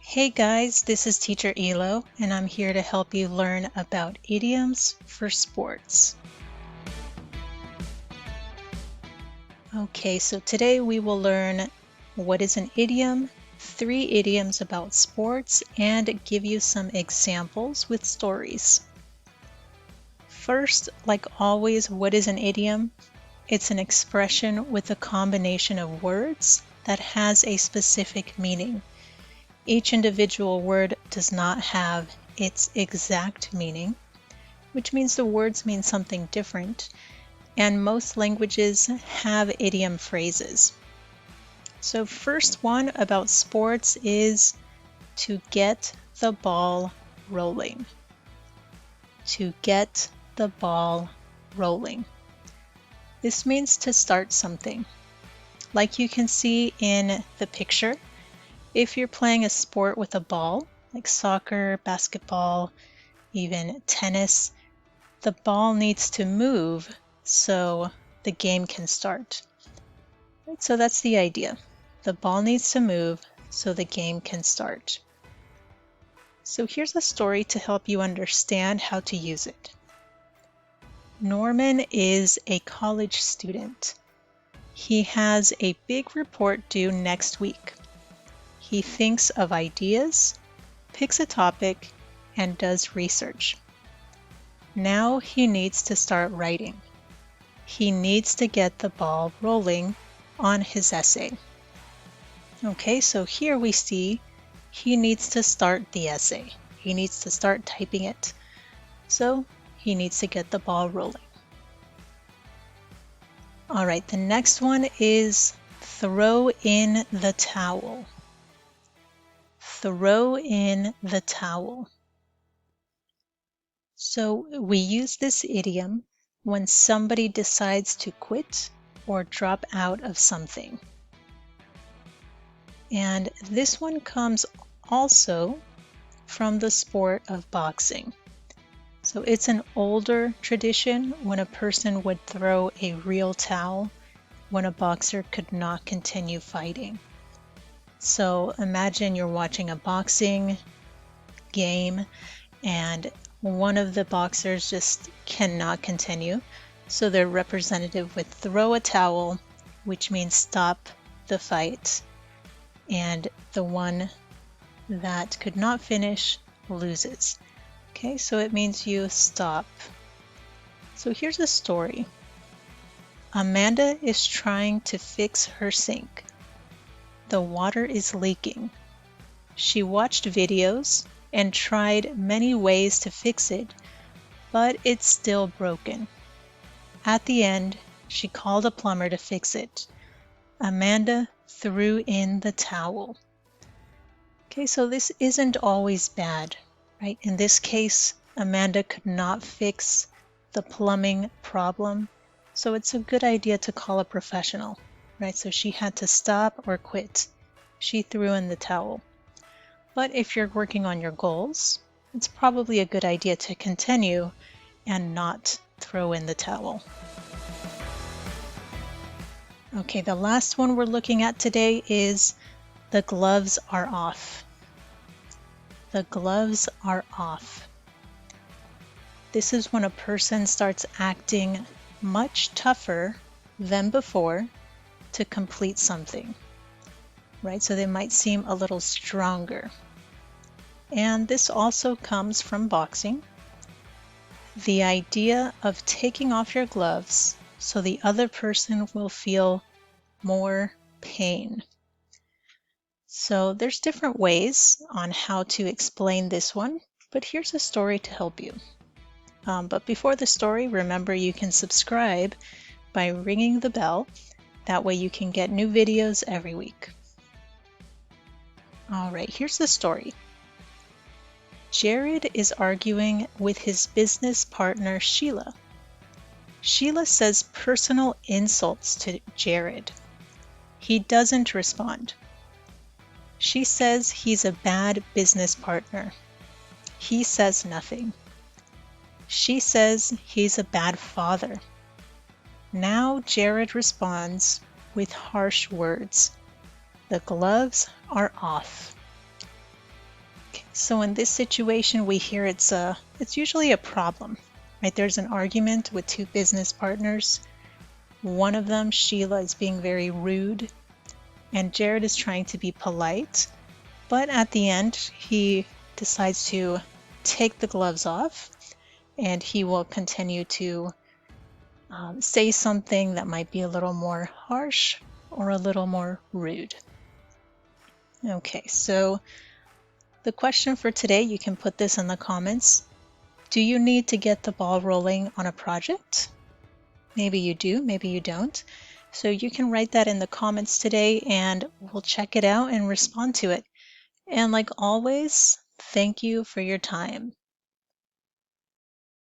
Hey guys, this is Teacher Elo, and I'm here to help you learn about idioms for sports. Okay, so today we will learn what is an idiom, 3 idioms about sports, and give you some examples with stories. First, like always, what is an idiom? It's an expression with a combination of words that has a specific meaning. Each individual word does not have its exact meaning, which means the words mean something different, and most languages have idiom phrases. So first one about sports is to get the ball rolling. To get the ball rolling. This means to start something. Like you can see in the picture, if you're playing a sport with a ball, like soccer, basketball, even tennis, the ball needs to move so the game can start. Right, so that's the idea. The ball needs to move so the game can start. So here's a story to help you understand how to use it. Norman is a college student. He has a big report due next week. He thinks of ideas, picks a topic, and does research. Now he needs to start writing. He needs to get the ball rolling on his essay. Okay, so here we see he needs to start the essay. He needs to start typing it. So he needs to get the ball rolling. All right, the next one is throw in the towel. Throw in the towel. So we use this idiom when somebody decides to quit or drop out of something. And this one comes also from the sport of boxing. So it's an older tradition when a person would throw a real towel when a boxer could not continue fighting. So imagine you're watching a boxing game and one of the boxers just cannot continue. So their representative would throw a towel, which means stop the fight. And the one that could not finish loses. Okay, so it means you stop. So here's a story. Amanda is trying to fix her sink. The water is leaking. She watched videos and tried many ways to fix it, but it's still broken. At the end, she called a plumber to fix it. Amanda threw in the towel. Okay, so this isn't always bad, right? In this case, Amanda could not fix the plumbing problem, so it's a good idea to call a professional, right? So she had to stop or quit. She threw in the towel. But if you're working on your goals, it's probably a good idea to continue and not throw in the towel. Okay, the last one we're looking at today is the gloves are off. The gloves are off. This is when a person starts acting much tougher than before to complete something, right? So they might seem a little stronger. And this also comes from boxing. The idea of taking off your gloves so the other person will feel more pain. So there's different ways on how to explain this one, but here's a story to help you. But before the story, remember you can subscribe by ringing the bell. That way you can get new videos every week. All right, here's the story. Jared is arguing with his business partner, Sheila. Sheila says personal insults to Jared. He doesn't respond. She says he's a bad business partner. He says nothing. She says he's a bad father. Now Jared responds with harsh words. The gloves are off. So in this situation, we hear it's usually a problem, right? There's an argument with two business partners. One of them, Sheila, is being very rude, and Jared is trying to be polite. But at the end, he decides to take the gloves off, and he will continue to say something that might be a little more harsh or a little more rude. Okay, so the question for today, you can put this in the comments. Do you need to get the ball rolling on a project? Maybe you do, maybe you don't. So you can write that in the comments today and we'll check it out and respond to it. And like always, thank you for your time.